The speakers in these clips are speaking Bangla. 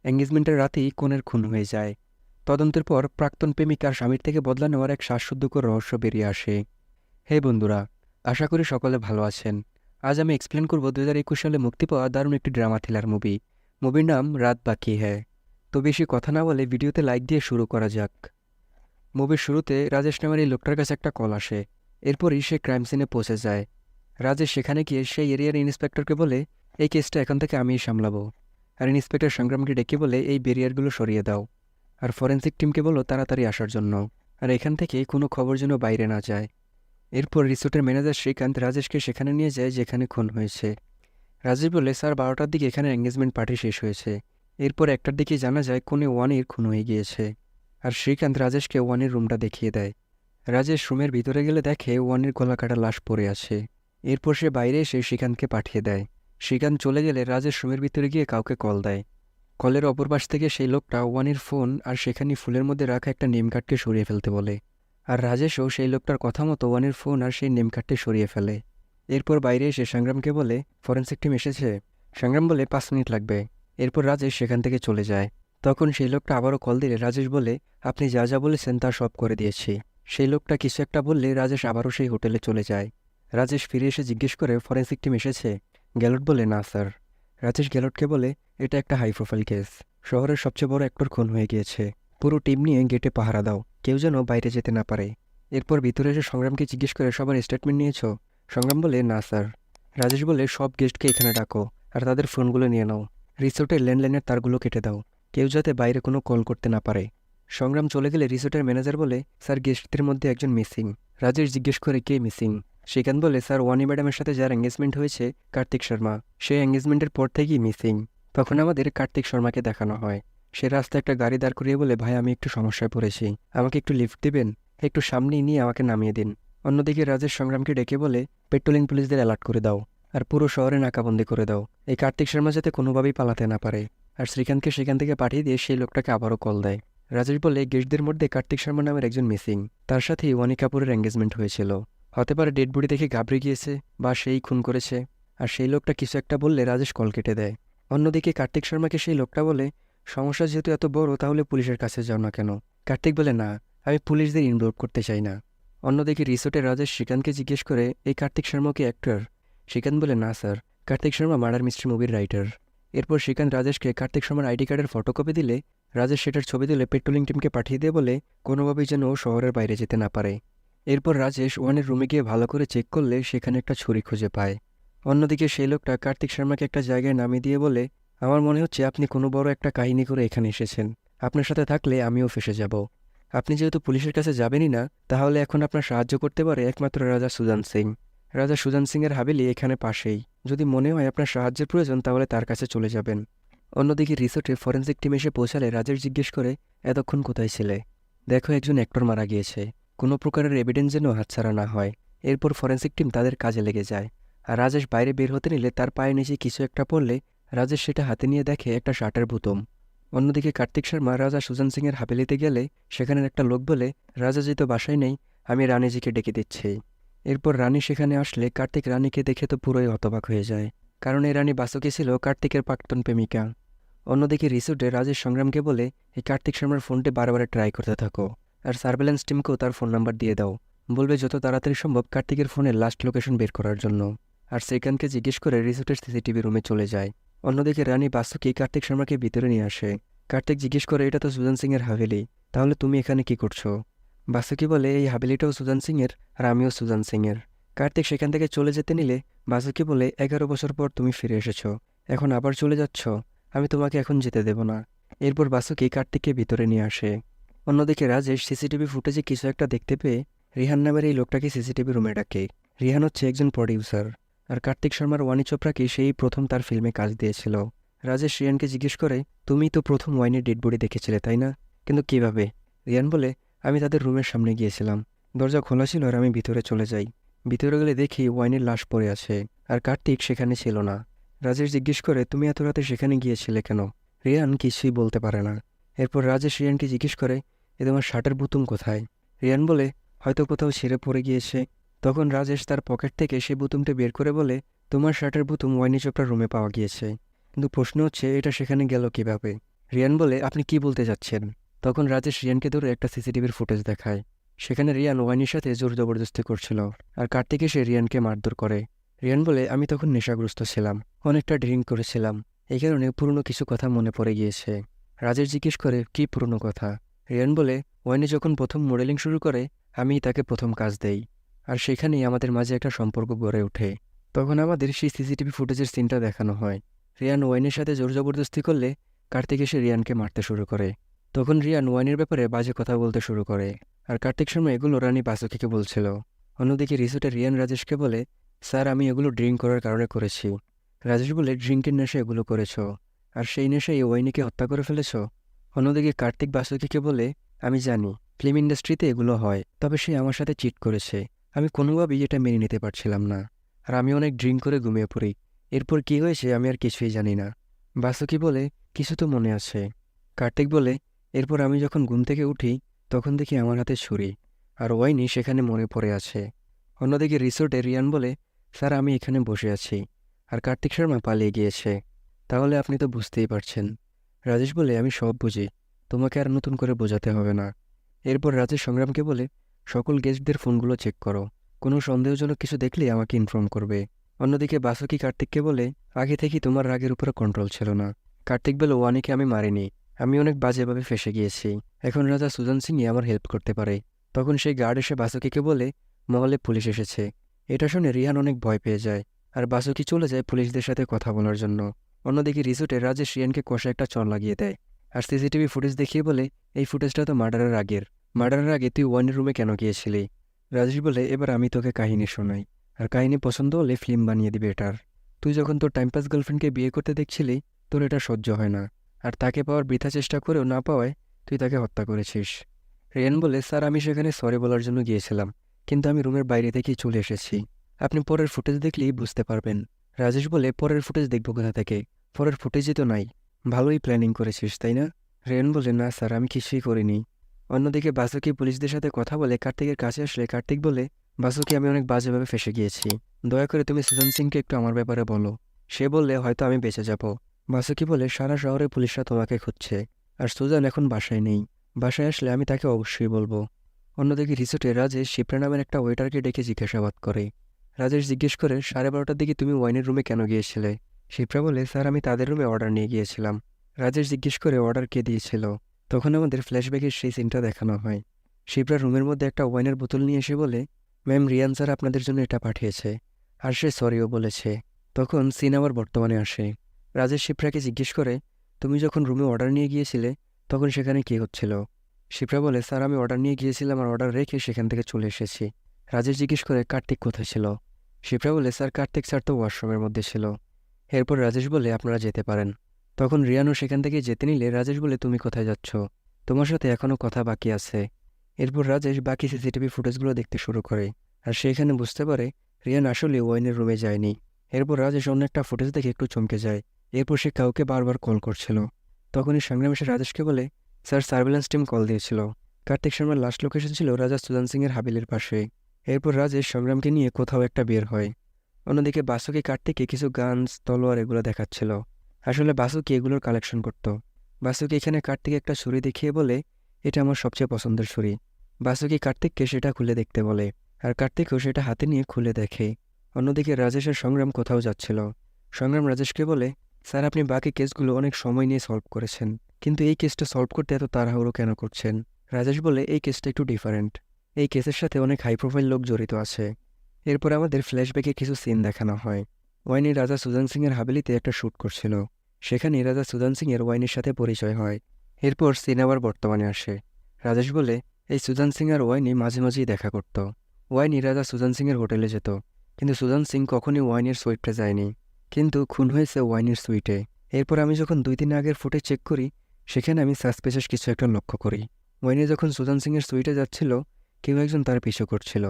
এঙ্গেজমেন্টের রাতেই কনের খুন হয়ে যায়। তদন্তের পর প্রাক্তন প্রেমিকার স্বামীর থেকে বদলা নেওয়ার এক শ্বাসরুদ্ধকর রহস্য বেরিয়ে আসে। হে বন্ধুরা, আশা করি সকলে ভালো আছেন। আজ আমি এক্সপ্লেন করব 2021 সালে মুক্তি পাওয়া দারুণ একটি ড্রামা থ্রিলার মুভি। মুভির নাম রাত বাকি হ্যায়। তো বেশি কথা না বলে ভিডিওতে লাইক দিয়ে শুরু করা যাক। মুভির শুরুতে রাজেশ নামের এই লোকটার কাছে একটা কল আসে। এরপরই সে ক্রাইম সিনে পৌঁছে যায়। রাজেশ সেখানে গিয়ে সেই এরিয়ার ইন্সপেক্টরকে বলে, এই কেসটা এখন থেকে আমিই সামলাবো। আর ইন্সপেক্টর সংগ্রামকে ডেকে বলে, এই ব্যারিয়ারগুলো সরিয়ে দাও। আর ফরেন্সিক টিমকে বলো তাড়াতাড়ি আসার জন্য। আর এখান থেকে কোনো খবর যেন বাইরে না যায়। এরপর রিসোর্টের ম্যানেজার শ্রীকান্ত রাজেশকে সেখানে নিয়ে যায় যেখানে খুন হয়েছে। রাজেশ বলে, স্যার 12টার দিকে এখানে এঙ্গেজমেন্ট পার্টি শেষ হয়েছে। এরপর 1টার দিকে জানা যায় কোনে ওয়ানির খুন হয়ে গিয়েছে। আর শ্রীকান্ত রাজেশকে ওয়ানির রুমটা দেখিয়ে দেয়। রাজেশ রুমের ভিতরে গেলে দেখে ওয়ানির গলা কাটা লাশ পড়ে আছে। এরপর সে বাইরে এসে শ্রীকান্তকে পাঠিয়ে দেয়। শ্রীকান্ত চলে গেলে রাজেশ রুমের ভিতরে গিয়ে কাউকে কল দেয়। কলের অপর পাশ থেকে সেই লোকটা ওয়ানির ফোন আর সেখানে ফুলের মধ্যে রাখা একটা নেম কার্ডকে সরিয়ে ফেলতে বলে। আর রাজেশও সেই লোকটার কথা মতো ওয়ানির ফোন আর সেই নেম কার্ডটি সরিয়ে ফেলে। এরপর বাইরে এসে সংগ্রামকে বলে, ফরেন্সিক টিম এসেছে। সংগ্রাম বলে 5 মিনিট লাগবে। এরপর রাজেশ সেখান থেকে চলে যায়। তখন সেই লোকটা আবারও কল দিলে রাজেশ বলে, আপনি যা যা বলেছেন তা সব করে দিয়েছি। সেই লোকটা কিছু একটা বললে রাজেশ আবারও সেই হোটেলে চলে যায়। রাজেশ ফিরে এসে জিজ্ঞেস করে, ফরেন্সিক টিম এসেছে? গ্যালট বলে, না স্যার। রাজেশ গ্যালটকে বলে, এটা একটা হাই প্রোফাইল কেস। শহরের সবচেয়ে বড় অ্যাক্টর খুন হয়ে গিয়েছে। পুরো টিম নিয়ে গেটে পাহারা দাও, কেউ যেন বাইরে যেতে না পারে। এরপর ভিতরে এসে সংগ্রামকে জিজ্ঞেস করে, সবার স্টেটমেন্ট নিয়েছো? সংগ্রাম বলে, না স্যার। রাজেশ বলে, সব গেস্টকে এখানে ডাকো আর তাদের ফোনগুলো নিয়ে নাও। রিসোর্টের ল্যান্ডলাইনের তারগুলো কেটে দাও, কেউ যাতে বাইরে কোনো কল করতে না পারে। সংগ্রাম চলে গেলে রিসোর্টের ম্যানেজার বলে, স্যার গেস্টদের মধ্যে একজন মিসিং। রাজেশ জিজ্ঞেস করে, কে মিসিং? শ্রীকান্ত বলে, স্যার ওয়ানি ম্যাডামের সাথে যার এঙ্গেজমেন্ট হয়েছে কার্তিক শর্মা, সে এঙ্গেজমেন্টের পর থেকেই মিসিং। তখন আমাদের কার্তিক শর্মাকে দেখানো হয়। সে রাস্তায় একটা গাড়ি দাঁড় করিয়ে বলে, ভাই আমি একটু সমস্যায় পড়েছি, আমাকে একটু লিফট দিবেন? একটু সামনেই নিয়ে আমাকে নামিয়ে দিন। অন্যদিকে রাজেশ সংগ্রামকে ডেকে বলে, পেট্রোলিং পুলিশদের অ্যালার্ট করে দাও আর পুরো শহরে নাকাবন্দি করে দাও, এই কার্তিক শর্মা যাতে কোনোভাবেই পালাতে না পারে। আর শ্রীকান্তকে সেখান থেকে পাঠিয়ে দিয়ে সেই লোকটাকে আবারও কল দেয়। রাজেশ বলে, গেস্টদের মধ্যে কার্তিক শর্মা নামের একজন মিসিং, তার সাথেই ওয়ানি কাপুরের এঙ্গেজমেন্ট হয়েছিল। হতে পারে ডেড বডি দেখে ঘাবড়ে গিয়েছে বা সেই খুন করেছে। আর সেই লোকটা কিছু একটা বললে রাজেশ কল কেটে দেয়। অন্যদিকে কার্তিক শর্মাকে সেই লোকটা বলে, সমস্যা যেহেতু এত বড় তাহলে পুলিশের কাছে যাও না কেন? কার্তিক বলে, না, আমি পুলিশদের ইনভলভ করতে চাই না। অন্যদিকে রিসোর্টে রাজেশ শ্রীকান্তকে জিজ্ঞেস করে, এই কার্তিক শর্মা কি অ্যাক্টর? শ্রীকান্ত বলে, না sir, Kartik Sharma murder mystery মুভির রাইটার। এরপর শ্রীকান্ত রাজেশকে কার্তিক শর্মার আইডি কার্ডের ফটোকপি দিলে রাজেশ সেটার ছবি তুলে পেট্রোলিং টিমকে পাঠিয়ে দিয়ে বলে, কোনোভাবেই যেন ও শহরের বাইরে যেতে না পারে। এরপর রাজেশ ওয়ানের রুমে গিয়ে ভালো করে চেক করলে সেখানে একটা ছুরি খুঁজে পায়। অন্যদিকে সেই লোকটা কার্তিক শর্মাকে একটা জায়গায় নামিয়ে দিয়ে বলে, আমার মনে হচ্ছে আপনি কোনো বড় একটা কাহিনী করে এখানে এসেছেন। আপনার সাথে থাকলে আমিও ফেঁসে যাব। আপনি যেহেতু পুলিশের কাছে যাবেনই না, তাহলে এখন আপনার সাহায্য করতে পারে একমাত্র রাজা সুজান সিং। রাজা সুজান সিংয়ের হাভেলি এখানে পাশেই। যদি মনে হয় আপনার সাহায্যের প্রয়োজন তাহলে তার কাছে চলে যাবেন। অন্যদিকে রিসোর্টে ফরেন্সিক টিম এসে পৌঁছালে রাজেশ জিজ্ঞেস করে, এতক্ষণ কোথায় ছিলে? দেখো একজন অ্যাক্টর মারা গিয়েছে, কোনো প্রকারের এভিডেন্স যেন হাতছাড়া না হয়। এরপর ফরেন্সিক টিম তাদের কাজে লেগে যায়। আর রাজেশ বাইরে বের হতে নিলে তার পায়ের নিচে কিছু একটা পড়লে রাজেশ সেটা হাতে নিয়ে দেখে একটা শার্টের বোতাম। অন্যদিকে কার্তিক শর্মা রাজা সুজান সিংয়ের হাভেলিতে গেলে সেখানের একটা লোক বলে, রাজা যেহেতু বাসায় নেই, আমি রানীজিকে ডেকে দিচ্ছি। এরপর রানী সেখানে আসলে কার্তিক রানীকে দেখে তো পুরোই হতবাক হয়ে যায়, কারণ এই রানী বাসুকি ছিল কার্তিকের প্রাক্তন প্রেমিকা। অন্যদিকে রিসোর্টে রাজেশ সংগ্রামকে বলে, এই কার্তিক শর্মার ফোনটি বারবার ট্রাই করতে থাকো আর সার্ভেলেন্স টিমকেও তার ফোন নাম্বার দিয়ে দাও। বলবে যত তাড়াতাড়ি সম্ভব কার্তিকের ফোনের লাস্ট লোকেশন বের করার জন্য। আর সেখানকে জিজ্ঞেস করে রিসোর্টের সিসিটিভি রুমে চলে যায়। অন্যদিকে রানী বাসুকি কার্তিক শর্মাকে ভিতরে নিয়ে আসে। কার্তিক জিজ্ঞেস করে, এটা তো সুজান সিংয়ের হাভেলি, তাহলে তুমি এখানে কি করছো? বাসুকি বলে, এই হাভেলিটাও সুজান সিংয়ের আর আমিও সুজান সিংয়ের। কার্তিক সেখান থেকে চলে যেতে নিলে বাসুকি বলে, 11 বছর পর তুমি ফিরে এসেছো, এখন আবার চলে যাচ্ছ? আমি তোমাকে এখন যেতে দেব না। এরপর বাসুকি কার্তিককে ভিতরে নিয়ে আসে। অন্যদিকে রাজেশ সিসিটিভি ফুটেজে কিছু একটা দেখতে পেয়ে রিহান নামের এই লোকটাকে সিসিটিভি রুমে ডাকে। রিহান হচ্ছে একজন প্রডিউসার, আর কার্তিক শর্মার ওয়ানি চোপড়াকে সেই প্রথম তার ফিল্মে কাজ দিয়েছিল। রাজেশ রিয়ানকে জিজ্ঞেস করে, তুমি তো প্রথম ওয়াইনের ডেড বডি দেখেছিলে তাই না? কিন্তু কিভাবে? রিয়ান বলে, আমি তাদের রুমের সামনে গিয়েছিলাম, দরজা খোলা ছিল আর আমি ভিতরে চলে যাই। ভিতরে গেলে দেখি ওয়াইনের লাশ পড়ে আছে আর কার্তিক সেখানে ছিল না। রাজেশ জিজ্ঞেস করে, তুমি এত রাতে সেখানে গিয়েছিলে কেন? রিয়ান কিছুই বলতে পারে না। এরপর রাজেশ রিয়ানকে জিজ্ঞেস করে, এ তোমার শার্টের বুতুম কোথায়? রিয়ান বলে, হয়তো কোথাও ছিঁড়ে পড়ে গিয়েছে। তখন রাজেশ তার পকেট থেকে সেই বুতুমটা বের করে বলে, তোমার শার্টের বুতুম ওয়াইনি চোপড়ার রুমে পাওয়া গিয়েছে, কিন্তু প্রশ্ন হচ্ছে এটা সেখানে গেল কিভাবে? রিয়ান বলে, আপনি কি বলতে যাচ্ছেন? তখন রাজেশ রিয়ানকে ধরে একটা সিসিটিভির ফুটেজ দেখায়। সেখানে রিয়ান ওয়াইনের সাথে জোর জবরদস্তি করছিল, আর কার্তিক এসে রিয়ানকে মারধর করে। রিয়ান বলে, আমি তখন নেশাগ্রস্ত ছিলাম, অনেকটা ড্রিঙ্ক করেছিলাম, এই কারণে পুরনো কিছু কথা মনে পড়ে গিয়েছে। রাজেশ জিজ্ঞেস করে, কি পুরনো কথা? রিয়ান বলে, ওয়াইনি যখন প্রথম মডেলিং শুরু করে আমি তাকে প্রথম কাজ দেই, আর সেখানেই আমাদের মাঝে একটা সম্পর্ক গড়ে ওঠে। তখন আমাদের সেই সিসিটিভি ফুটেজের সিনটা দেখানো হয়। রিয়ান ওয়াইনের সাথে জোর জবরদস্তি করলে কার্তিক এসে রিয়ানকে মারতে শুরু করে। তখন রিয়ান ওয়াইনের ব্যাপারে বাজে কথা বলতে শুরু করে, আর কার্তিক শর্মা এগুলো রানী বাসুকিকে বলছিল। অন্যদিকে রিসোর্টে রিয়ান রাজেশকে বলে, স্যার আমি এগুলো ড্রিঙ্ক করার কারণে করেছি। রাজেশ বলে, ড্রিঙ্কের নেশা এগুলো করেছ, আর সেই নেশায় ওয়াইনিকে হত্যা করে ফেলেছ? অন্যদিকে কার্তিক বাসুকিকে বলে, আমি জানি ফিল্ম ইন্ডাস্ট্রিতে এগুলো হয়, তবে সে আমার সাথে চিট করেছে। আমি কোনোভাবেই এটা মেনে নিতে পারছিলাম না, আর আমি অনেক ড্রিঙ্ক করে ঘুমিয়ে পড়ি। এরপর কি হয়েছে আমি আর কিছুই জানি না। বাসুকি বলে, কিছু তো মনে আছে। কার্তিক বলে, এরপর আমি যখন ঘুম থেকে উঠি তখন দেখি আমার হাতে ছুরি, আর ওয়াইনি সেখানে মরে পড়ে আছে। অন্যদিকে রিসোর্টে রিয়ান বলে, স্যার আমি এখানে বসে আছি, আর কার্তিক শর্মা পালিয়ে গিয়েছে। তাহলে আপনি তো বুঝতেই পারছেন। রাজেশ বলে, আমি সব বুঝি, তোমাকে আর নতুন করে বোঝাতে হবে না। এরপর রাজেশ সংগ্রামকে বলে, সকল গেস্টদের ফোনগুলো চেক করো, কোনো সন্দেহজনক কিছু দেখলে আমাকে ইনফর্ম করবে। অন্যদিকে বাসুকি কার্তিককে বলে, আগে থেকেই তোমার রাগের উপরে কন্ট্রোল ছিল না। কার্তিক বলে, ওয়ানিকে আমি মারিনি, আমি অনেক বাজেভাবে ফেঁসে গিয়েছি। এখন রাজা সুজান সিংই আমার হেল্প করতে পারে। তখন সেই গার্ড এসে বাসুকিকে বলে, মহলে পুলিশ এসেছে। এটা শুনে রিহান অনেক ভয় পেয়ে যায়, আর বাসুকি চলে যায় পুলিশদের সাথে কথা বলার জন্য। অন্যদিকে রিসোর্টে রাজেশ রিয়ানকে কষে একটা চর লাগিয়ে দেয়, আর সিসিটিভি ফুটেজ দেখিয়ে বলে, এই ফুটেজটা তো মার্ডারের আগের। মার্ডারের আগে তুই ওয়ানের রুমে কেন গিয়েছিলি? রাজেশ বলে, এবার আমি তোকে কাহিনী শোনাই, আর কাহিনী পছন্দ হলে ফিল্ম বানিয়ে দিবে এটার। তুই যখন তোর টাইমপাস গার্লফ্রেন্ডকে বিয়ে করতে দেখছিলি, তোর এটা সহ্য হয় না, আর তাকে পাওয়ার বৃথা চেষ্টা করেও না পাওয়ায় তুই তাকে হত্যা করেছিস। রিয়ান বলে, স্যার আমি সেখানে সরি বলার জন্য গিয়েছিলাম, কিন্তু আমি রুমের বাইরে থেকেই চলে এসেছি। আপনি পরের ফুটেজ দেখলেই বুঝতে পারবেন। রাজেশ বলে, পরের ফুটেজ দেখব কোথা থেকে? পরের ফুটেজই তো নাই। ভালোই প্ল্যানিং করেছিস তাই না? রিয়ান বলে, না স্যার আমি কিছুই করিনি। অন্যদিকে বাসুকি পুলিশদের সাথে কথা বলে কার্তিকের কাছে আসলে কার্তিক বলে, বাসুকি আমি অনেক বাজেভাবে ফেঁসে গিয়েছি, দয়া করে তুমি সুজান সিংকে একটু আমার ব্যাপারে বলো। সে বললে হয়তো আমি বেঁচে যাব। বাসুকি বলে, সারা শহরে পুলিশরা তোমাকে খুঁজছে, আর সুজান এখন বাসায় নেই। বাসায় আসলে আমি তাকে অবশ্যই বলবো। অন্যদিকে রিসোর্টে রাজেশ শিপ্রা নামের একটা ওয়েটারকে ডেকে জিজ্ঞাসাবাদ করে। রাজেশ জিজ্ঞেস করে, 12:30টার দিকে তুমি ওয়াইনের রুমে কেন গিয়েছিলে? শিপ্রা বলে, স্যার আমি তাদের রুমে অর্ডার নিয়ে গিয়েছিলাম। রাজেশ জিজ্ঞেস করে, অর্ডার কে দিয়েছিল? তখন আমাদের ফ্ল্যাশব্যাকের সেই সিনটা দেখানো হয়। শিপ্রা রুমের মধ্যে একটা ওয়াইনের বোতল নিয়ে এসে বলে, ম্যাম রিয়ান স্যার আপনাদের জন্য এটা পাঠিয়েছে, আর সে সরিও বলেছে। তখন সিন আবার বর্তমানে আসে। রাজেশ শিপ্রাকে জিজ্ঞেস করে, তুমি যখন রুমে অর্ডার নিয়ে গিয়েছিলে তখন সেখানে কী হচ্ছিল? শিপ্রা বলে, স্যার আমি অর্ডার নিয়ে গিয়েছিলাম আর অর্ডার রেখে সেখান থেকে চলে এসেছি। রাজেশ জিজ্ঞেস করে, কার্তিক কোথায় ছিল? শিপ্রা বলে, স্যার কার্তিক স্যার তো ওয়াশরুমের মধ্যে ছিল। এরপর রাজেশ বলে, আপনারা যেতে পারেন। তখন রিয়ানও সেখান থেকে যেতে নিলে রাজেশ বলে, তুমি কোথায় যাচ্ছ? তোমার সাথে এখনও কথা বাকি আছে। এরপর রাজেশ বাকি সিসিটিভি ফুটেজগুলো দেখতে শুরু করে, আর সেখানে বুঝতে পারে রিয়ান আসলে ওয়াইনের রুমে যায়নি। এরপর রাজেশ অন্য একটা ফুটেজ দেখে একটু চমকে যায়। এরপর সে কাউকে বারবার কল করছিল। তখনই সংগ্রাম এসে রাজেশকে বলে, স্যার সার্ভেলেন্স টিম কল দিয়েছিল। কার্তিক শর্মার লাস্ট লোকেশন ছিল রাজা সুজান সিংয়ের হাবিলের পাশে। এরপর রাজেশ সংগ্রামকে নিয়ে কোথাও একটা বের হয়। অন্যদিকে বাসুকি কার্তিককে কিছু গানস তলোয়ার এগুলো দেখাচ্ছিল। আসলে বাসুকি এগুলোর কালেকশন করত। বাসুকি এখানে কার্তিক একটা ছুরি দেখিয়ে বলে, এটা আমার সবচেয়ে পছন্দের ছুরি। বাসুকি কার্তিককে সেটা খুলে দেখতে বলে, আর কার্তিকও সেটা হাতে নিয়ে খুলে দেখে। অন্যদিকে রাজেশের সংগ্রাম কোথাও যাচ্ছিল। সংগ্রাম রাজেশকে বলে, স্যার আপনি বাকি কেসগুলো অনেক সময় নিয়ে সলভ করেছেন, কিন্তু এই কেসটা সলভ করতে এত তাড়াহুড়ো কেন করছেন? রাজেশ বলে, এই কেসটা একটু ডিফারেন্ট, এই কেসের সাথে অনেক হাই প্রোফাইল লোক জড়িত আছে। এরপর আমাদের ফ্ল্যাশব্যাকে কিছু সিন দেখানো হয়। ওয়াইনি রাজা সুজান সিংয়ের হাভেলিতে একটা শ্যুট করছিল। সেখানে রাজা সুজান সিংয়ের ওয়াইনির সাথে পরিচয় হয়। এরপর সিন আবার বর্তমানে আসে। রাজেশ বলে, এই সুজান সিং আর ওয়াইনি মাঝে মাঝেই দেখা করত। ওয়াইনি রাজা সুজান সিংয়ের হোটেলে যেত, কিন্তু সুজান সিং কখনই ওয়াইনের সুইটে যায়নি, কিন্তু খুন হয়েছে ওয়াইনের সুইটে। এরপর আমি যখন 2 দিন আগের ফুটেজ চেক করি, সেখানে আমি সাসপিশাস কিছু একটা লক্ষ্য করি। ওয়াইনি যখন সুজান সিংয়ের সুইটে যাচ্ছিল, কেউ একজন তার পিছু করছিল।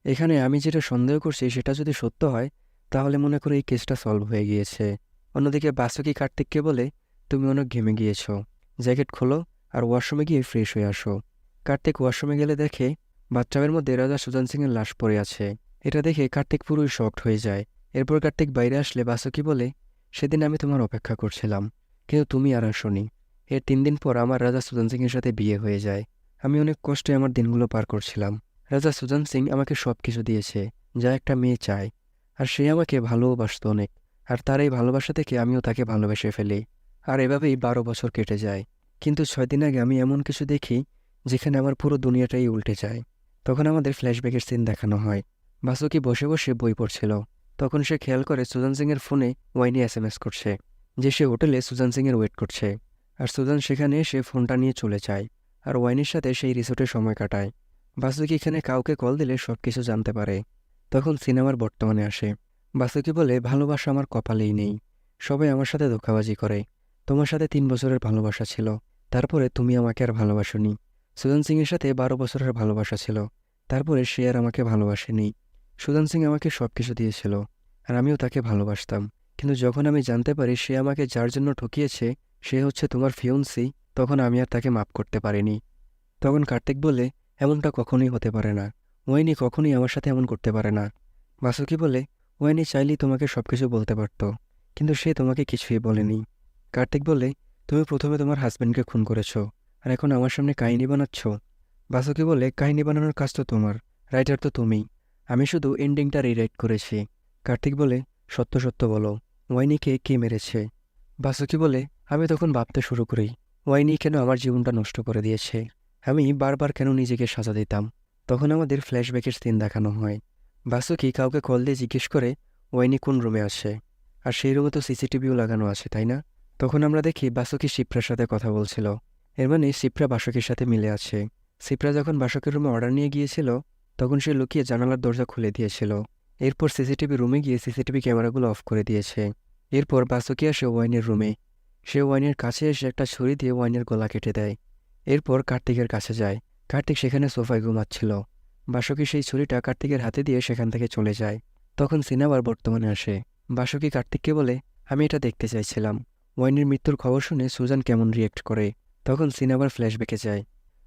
এখানে আমি যেটা সন্দেহ করছি সেটা যদি সত্য হয়, তাহলে মনে করি এই কেসটা সলভ হয়ে গিয়েছে। অন্যদিকে বাসুকি কার্তিককে বলে, তুমি অনেক ঘেমে গিয়েছো, জ্যাকেট খোলো আর ওয়াশরুমে গিয়ে ফ্রেশ হয়ে আসো। কার্তিক ওয়াশরুমে গেলে দেখে বাথটাবের মধ্যে রাজা সুজান সিংয়ের লাশ পড়ে আছে। এটা দেখে কার্তিক পুরোই শকড হয়ে যায়। এরপর কার্তিক বাইরে আসলে বাসুকি বলে, সেদিন আমি তোমার অপেক্ষা করছিলাম, কিন্তু তুমি আর আসোনি। এর 3 দিন পর আমার রাজা সুজান সিংয়ের সাথে বিয়ে হয়ে যায়। আমি অনেক কষ্টে আমার দিনগুলো পার করছিলাম। রাজা সুজান সিং আমাকে সবকিছু দিয়েছে, যা একটা মেয়ে চায়। আর সে আমাকে ভালোবাসতো অনেক। আর তার এই ভালোবাসা থেকে আমিও তাকে ভালোবেসে ফেলি। আর এভাবেই 12 বছর কেটে যায়। কিন্তু 6 দিন আগে আমি এমন কিছু দেখি, যেখানে আমার পুরো দুনিয়াটাই উল্টে যায়। তখন আমাদের ফ্ল্যাশব্যাকের সিন দেখানো হয়। বাসুকি বসে বসে বই পড়ছিল। তখন সে খেয়াল করে সুজান সিংয়ের ফোনে ওয়াইনি এসএমএস করছে, যে সে হোটেলে সুজান সিংয়ের ওয়েট করছে। আর সুজান সেখানে এসে ফোনটা নিয়ে চলে যায়। আর ওয়াইনির সাথে সেই রিসোর্টে সময় কাটায়। বাসুকি এখানে কাউকে কল দিলে সবকিছু জানতে পারে। তখন সিনেমার বর্তমানে আসে। বাসুকি বলে, ভালোবাসা আমার কপালেই নেই। সবাই আমার সাথে ধোঁকাবাজি করে। তোমার সাথে 3 বছরের ভালোবাসা ছিল, তারপরে তুমি আমাকে আর ভালোবাসোনি। সুজান সিংয়ের সাথে 12 বছরের ভালোবাসা ছিল, তারপরে সে আর আমাকে ভালোবাসেনি। সুজান সিং আমাকে সবকিছু দিয়েছিল, আর আমিও তাকে ভালোবাসতাম। কিন্তু যখন আমি জানতে পারি সে আমাকে যার জন্য ঠকিয়েছে সে হচ্ছে তোমার ফিয়ন্সি, তখন আমি আর তাকে মাফ করতে পারিনি। তখন কার্তিক বলে, এমনটা কখনোই হতে পারে না। ওয়াইনি কখনোই আমার সাথে এমন করতে পারে না। বাসুকি বলে, ওয়াইনি চাইলেই তোমাকে সবকিছু বলতে পারত, কিন্তু সে তোমাকে কিছুই বলেনি। কার্তিক বলে, তুমি প্রথমে তোমার হাজবেন্ডকে খুন করেছো, আর এখন আমার সামনে কাহিনী বানাচ্ছ। বাসুকি বলে, কাহিনী বানানোর কাজ তো তোমার, রাইটার তো তুমি। আমি শুধু এন্ডিংটা রিরাইট করেছি। কার্তিক বলে, সত্য সত্য বলো, ওয়াইনিকে কে মেরেছে? বাসুকি বলে, আমি তখন ভাবতে শুরু করি, ওয়াইনি কেন আমার জীবনটা নষ্ট করে দিয়েছে। আমি বারবার কেন নিজেকে সাজা দিতাম। তখন আমাদের ফ্ল্যাশব্যাকের সিন দেখানো হয়। বাসুকি কাউকে কল দিয়ে জিজ্ঞেস করে ওয়াইনি কোন রুমে আছে। আর সেই রুমে তো সিসিটিভিও লাগানো আছে, তাই না? তখন আমরা দেখি বাসুকি শিপ্রার সাথে কথা বলছিল। এর মানে শিপ্রা বাসুকির সাথে মিলে আছে। শিপ্রা যখন বাসুকির রুমে অর্ডার নিয়ে গিয়েছিল, তখন সে লুকিয়ে জানালার দরজা খুলে দিয়েছিল। এরপর সিসিটিভি রুমে গিয়ে সিসিটিভি ক্যামেরাগুলো অফ করে দিয়েছে। এরপর বাসুকি আসে ওয়াইনের রুমে। সে ওয়াইনের কাছে এসে একটা ছুরি দিয়ে ওয়াইনের গলা কেটে দেয়। এরপর কার্তিকের কাছে যায়। কার্তিক সেখানে সোফায় ঘুমাচ্ছিল। বাসুকি সেই ছুরিটা কার্তিকের হাতে দিয়ে সেখান থেকে চলে যায়। তখন সিনেমার বর্তমানে আসে। বাসুকি কার্তিককে বলে, আমি এটা দেখতে চাইছিলাম, ওয়াইনের মৃত্যুর খবর শুনে সুজান কেমন রিয়েক্ট করে। তখন সিনেমার ফ্ল্যাশব্যাকে যায়।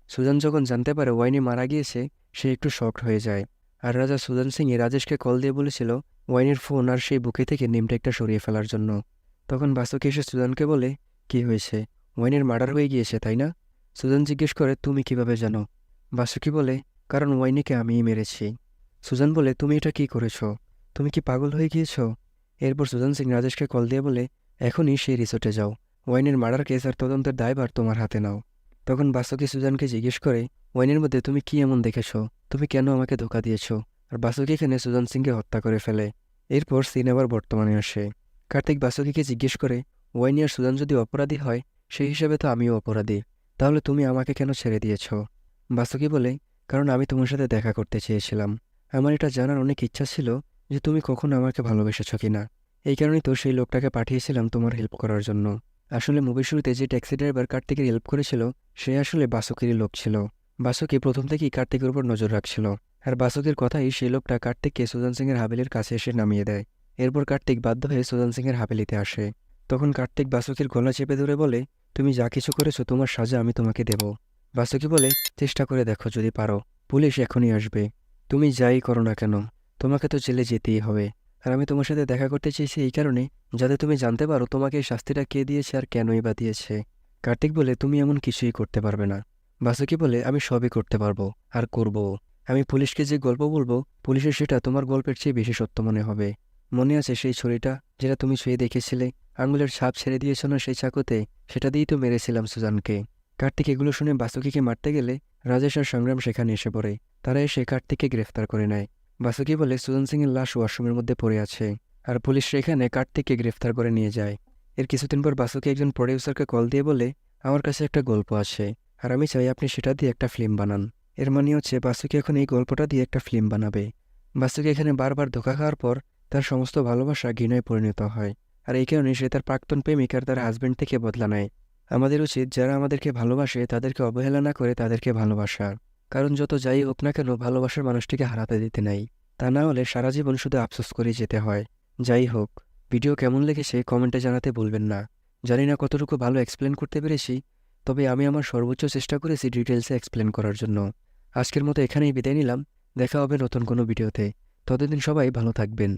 সুজান যখন জানতে পারে ওয়াইনি মারা গিয়েছে, সে একটু শকড হয়ে যায়। আর রাজা সুজান সিং রাজেশকে কল দিয়ে বলেছিল ওয়াইনের ফোন আর সেই বুকে থেকে নেমটেকটা সরিয়ে ফেলার জন্য। তখন বাসুকি এসে সুজানকে বলে, কি হয়েছে? ওয়াইনের মার্ডার হয়ে গিয়েছে, তাই না? সুজান জিজ্ঞেস করে, তুমি কিভাবে জানো? বাসুকি বলে, কারণ ওয়াইনিকে আমিই মেরেছি। সুজান বলে, তুমি এটা কি করেছ? তুমি কি পাগল হয়ে গিয়েছ? এরপর সুজান সিং রাজেশকে কল দিয়ে বলে, এখনই সেই রিসোর্টে যাও, ওয়াইনের মার্ডার কেস আর তদন্তের দায়ভার তোমার হাতে নাও। তখন বাসুকি সুজানকে জিজ্ঞেস করে, ওয়াইনের মধ্যে তুমি কি এমন দেখেছ? তুমি কেন আমাকে ধোকা দিয়েছ? আর বাসুকি এখানে সুজান সিংকে হত্যা করে ফেলে। এরপর সিনেমার বর্তমানে আসে। কার্তিক বাসুকিকে জিজ্ঞেস করে, ওয়াইনি আর সুজান যদি অপরাধী হয়, সেই হিসেবে তো আমিও অপরাধী। তাহলে তুমি আমাকে কেন ছেড়ে দিয়েছ? বাসুকি বলে, কারণ আমি তোমার সাথে দেখা করতে চেয়েছিলাম। আমার এটা জানার অনেক ইচ্ছা ছিল যে তুমি কখনো আমাকে ভালোবেসেছ কিনা। এই কারণেই তো সেই লোকটাকে পাঠিয়েছিলাম তোমার হেল্প করার জন্য। আসলে মুভির শুরুতে যে ট্যাক্সি ড্রাইভার কার্তিকের হেল্প করেছিল, সে আসলে বাসুকিরই লোক ছিল। বাসুকি প্রথম থেকেই কার্তিকের উপর নজর রাখছিল। আর বাসুকির কথাই সেই লোকটা কার্তিককে সুজান সিংয়ের হাভেলির কাছে এসে নামিয়ে দেয়। এরপর কার্তিক বাধ্য হয়ে সুজান সিংয়ের হাভেলিতে আসে। তখন কার্তিক বাসুকির গলা চেপে ধরে বলে, তুমি যা কিছু করেছো তোমার সাজা আমি তোমাকে দেব। বাসুকি বলে, চেষ্টা করে দেখো যদি পারো, পুলিশ এখনই আসবে। তুমি যাই করো না কেন, তোমাকে তো জেলে যেতেই হবে। আর আমি তোমার সাথে দেখা করতে চেয়েছি এই কারণে, যাতে তুমি জানতে পারো তোমাকে এই শাস্তিটা কে দিয়েছে আর কেনই বা দিয়েছে। কার্তিক বলে, তুমি এমন কিছুই করতে পারবে না। বাসুকি বলে, আমি সবই করতে পারবো, আর করবও। আমি পুলিশকে যে গল্প বলবো, পুলিশের সেটা তোমার গল্পের চেয়ে বেশি সত্য মনে হবে। মনে আছে সেই ছুরিটা যেটা তুমি ছুঁয়ে দেখেছিলে, আঙুলের ছাপ ছেড়ে দিয়েছ না সেই চাকুতে, সেটা দিয়েই তো মেরেছিলাম সুজানকে। কার্তিক এগুলো শুনে বাসুকিকে মারতে গেলে রাজেশ আর সংগ্রাম সেখানে এসে পড়ে। তারা এসে কার্তিককে গ্রেফতার করে নেয়। বাসুকি বলে, সুজান সিংয়ের লাশ ওয়াশরুমের মধ্যে পড়ে আছে। আর পুলিশ সেখানে কার্তিককে গ্রেফতার করে নিয়ে যায়। এর কিছুদিন পর বাসুকি একজন প্রডিউসারকে কল দিয়ে বলে, আমার কাছে একটা গল্প আছে, আর আমি চাই আপনি সেটা দিয়ে একটা ফিল্ম বানান। এর মানে হচ্ছে বাসুকি এখন এই গল্পটা দিয়ে একটা ফিল্ম বানাবে। বাসুকি এখানে বারবার ধোঁকা খাওয়ার পর তার সমস্ত ভালোবাসা ঘৃণায় পরিণত হয়। আর এই কারণে সে তার প্রাক্তন প্রেমিক আর তার হাজবেন্ড থেকে বদলা নেয়। আমাদের উচিত যারা আমাদেরকে ভালোবাসে তাদেরকে অবহেলা না করে তাদেরকে ভালোবাসা। কারণ যত যাই হোক না কেন, ভালোবাসার মানুষটিকে হারাতে দিতে নাই। তা না হলে সারা জীবন শুধু আফসোস করেই যেতে হয়। যাই হোক, ভিডিও কেমন লেগেছে কমেন্টে জানাতে ভুলবেন না। জানি না কতটুকু ভালো এক্সপ্লেন করতে পেরেছি, তবে আমি আমার সর্বোচ্চ চেষ্টা করেছি ডিটেলসে এক্সপ্লেন করার জন্য। আজকের মতো এখানেই বিদায় নিলাম। দেখা হবে নতুন কোনো ভিডিওতে। ততদিন সবাই ভালো থাকবেন।